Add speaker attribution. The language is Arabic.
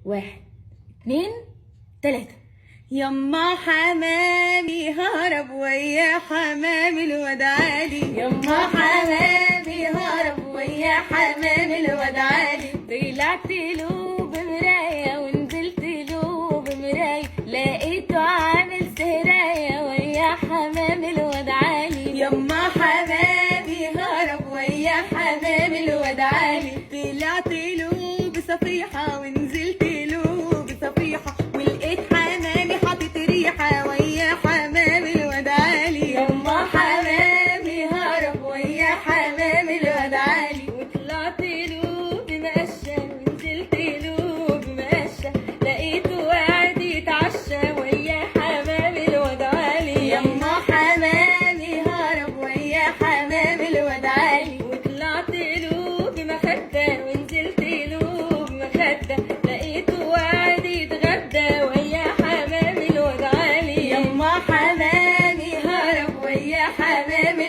Speaker 1: 1 2 3. يما حمامي هرب ويا حمام الواد علي، يما حمامي هرب ويا حمام الواد علي. طلعت له بمراية ونزلت له بمراية، لقيته عامل سهراية ويا حمام الواد علي. يما حمامي هرب ويا حمام الواد علي. طلعت له بصفيحة ونزلت له بصفيحة، ولقيت حمامي حاطط ريحة ويا حمام الواد علي. يما حمامي هرب ويا حمام الواد علي. وطلعت له بمقشة ونزلت له بمقشة، لقيته قاعد يتعشى ويا حمام الواد علي. يما حمامي هرب ويا حمام الواد علي. وطلعت له بمخدة ونزلت له بمخدة، لقيته قاعد يتغدى ويا حمام الواد علي. يما حمامي هرب ويا حمام